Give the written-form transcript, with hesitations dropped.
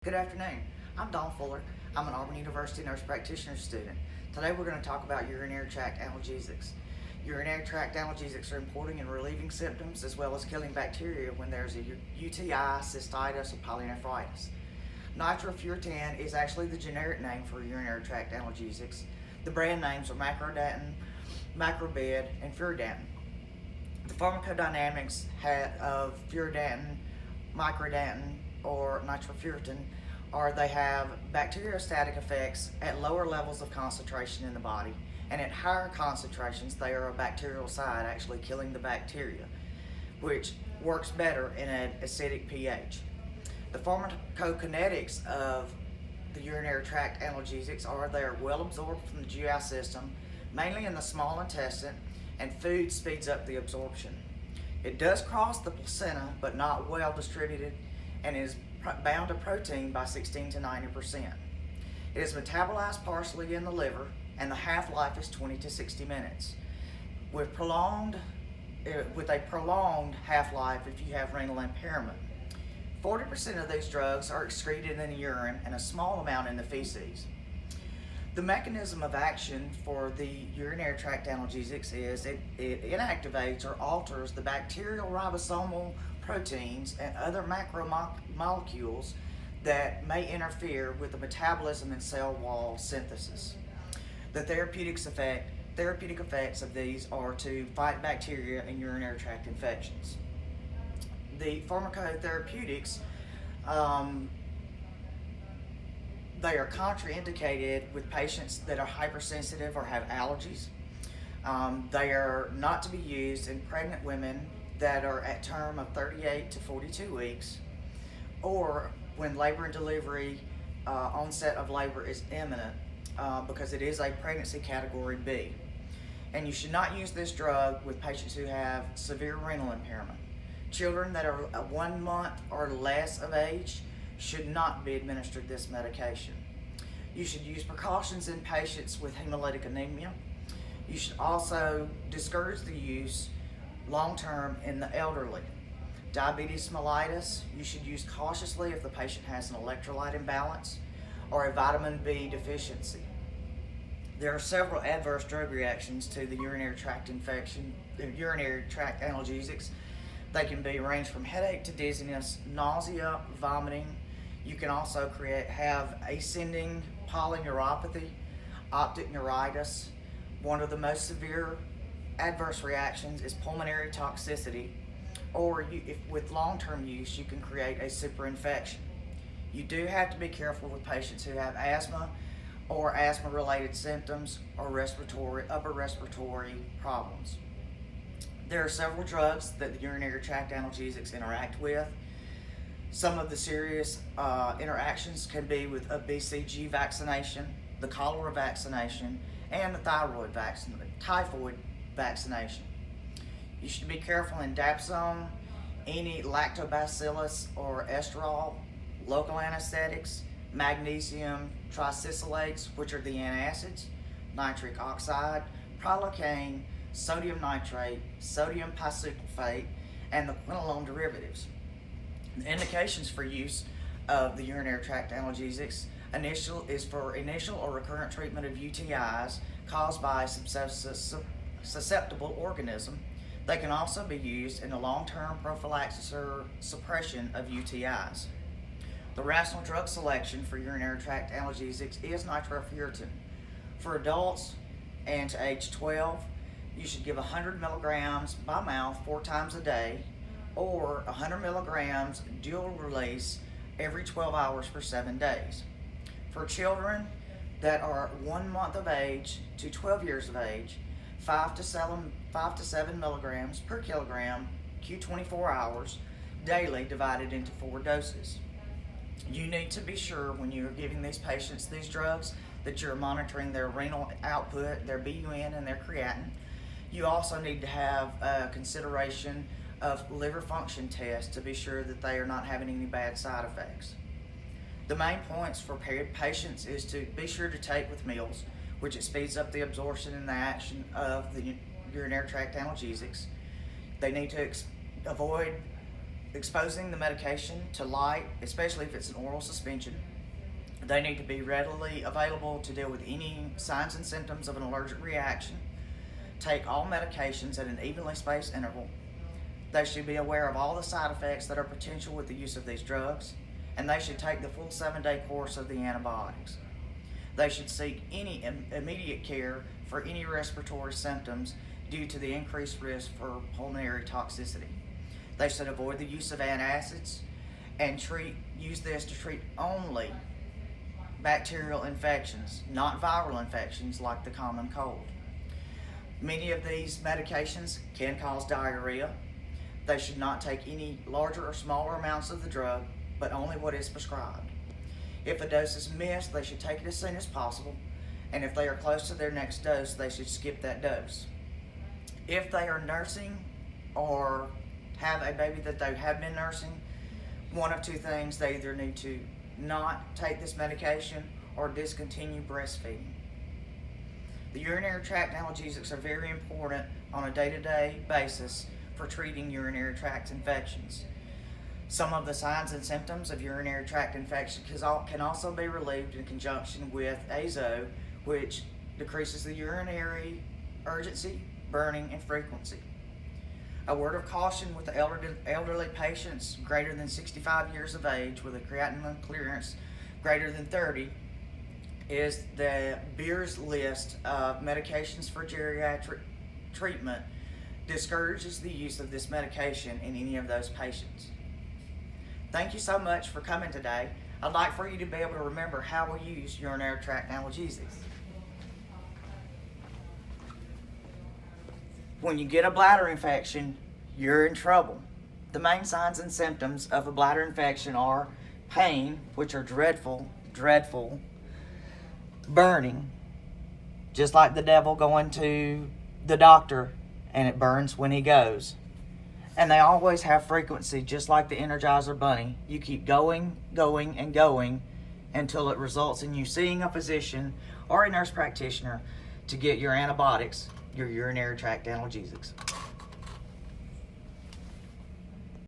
Good afternoon. I'm Dawn Fuller. I'm an Auburn University nurse practitioner student. Today we're going to talk about urinary tract analgesics. Urinary tract analgesics are important in relieving symptoms as well as killing bacteria when there's a UTI, cystitis, or polynephritis. Nitrofurantoin is actually the generic name for urinary tract analgesics. The brand names are Macrodatin, Macrobid, and Furodatin. The pharmacodynamics of Furodatin, Microdatin, or nitrofurantoin are they have bacteriostatic effects at lower levels of concentration in the body, and at higher concentrations they are a bactericidal, actually killing the bacteria, which works better in an acidic pH. The pharmacokinetics of the urinary tract analgesics are they are well absorbed from the GI system, mainly in the small intestine, and food speeds up the absorption. It does cross the placenta, but not well distributed, and is bound to protein by 16 to 90%. It is metabolized partially in the liver, and the half-life is 20 to 60 minutes. With a prolonged half-life if you have renal impairment. 40% of these drugs are excreted in the urine and a small amount in the feces. The mechanism of action for the urinary tract analgesics is it inactivates or alters the bacterial ribosomal proteins and other macromolecules that may interfere with the metabolism and cell wall synthesis. The therapeutic effects of these are to fight bacteria and urinary tract infections. The pharmacotherapeutics, they are contraindicated with patients that are hypersensitive or have allergies. They are not to be used in pregnant women that are at term of 38 to 42 weeks, or when labor and delivery, onset of labor is imminent, because it is a pregnancy category B. And you should not use this drug with patients who have severe renal impairment. Children that are 1 month or less of age should not be administered this medication. You should use precautions in patients with hemolytic anemia. You should also discourage the use long-term in the elderly. Diabetes mellitus, you should use cautiously if the patient has an electrolyte imbalance or a vitamin B deficiency. There are several adverse drug reactions to the urinary tract analgesics. They can be ranged from headache to dizziness, nausea, vomiting. You can also have ascending polyneuropathy, optic neuritis. One of the most severe adverse reactions is pulmonary toxicity, or if with long-term use, you can create a superinfection. You do have to be careful with patients who have asthma or asthma-related symptoms or upper respiratory problems. There are several drugs that the urinary tract analgesics interact with. Some of the serious interactions can be with a BCG vaccination, the cholera vaccination, and the typhoid vaccination. You should be careful in dapsone, any lactobacillus or esterol, local anesthetics, magnesium trisacilates, which are the antacids, nitric oxide, prilocaine, sodium nitrate, sodium bisulfate, and the quinolone derivatives. The indications for use of the urinary tract analgesics is for initial or recurrent treatment of UTIs caused by a susceptible organism. They can also be used in the long-term prophylaxis or suppression of UTIs. The rational drug selection for urinary tract analgesics is nitrofurantoin. For adults and to age 12, you should give 100 milligrams by mouth 4 times a day, or 100 milligrams dual release every 12 hours for 7 days. For children that are 1 month of age to 12 years of age, 5 to 7 milligrams per kilogram Q24 hours daily, divided into 4 doses. You need to be sure when you're giving these patients these drugs that you're monitoring their renal output, their BUN, and their creatinine. You also need to have consideration of liver function tests to be sure that they are not having any bad side effects. The main points for patients is to be sure to take with meals, which it speeds up the absorption and the action of the urinary tract analgesics. They need to avoid exposing the medication to light, especially if it's an oral suspension. They need to be readily available to deal with any signs and symptoms of an allergic reaction. Take all medications at an evenly spaced interval. They should be aware of all the side effects that are potential with the use of these drugs, and they should take the full 7-day course of the antibiotics. They should seek any immediate care for any respiratory symptoms due to the increased risk for pulmonary toxicity. They should avoid the use of antacids and use this to treat only bacterial infections, not viral infections like the common cold. Many of these medications can cause diarrhea. They should not take any larger or smaller amounts of the drug, but only what is prescribed. If a dose is missed, they should take it as soon as possible, and if they are close to their next dose, they should skip that dose. If they are nursing or have a baby that they have been nursing, one of two things: they either need to not take this medication or discontinue breastfeeding. The urinary tract analgesics are very important on a day-to-day basis for treating urinary tract infections. Some of the signs and symptoms of urinary tract infection can also be relieved in conjunction with azo, which decreases the urinary urgency, burning, and frequency. A word of caution with the elderly patients greater than 65 years of age with a creatinine clearance greater than 30 is the Beers list of medications for geriatric treatment discourages the use of this medication in any of those patients. Thank you so much for coming today. I'd like for you to be able to remember how we use urinary tract analgesics. When you get a bladder infection, you're in trouble. The main signs and symptoms of a bladder infection are pain, which are dreadful, burning, just like the devil going to the doctor and it burns when he goes. And they always have frequency, just like the Energizer Bunny. You keep going, and going until it results in you seeing a physician or a nurse practitioner to get your antibiotics, your urinary tract analgesics.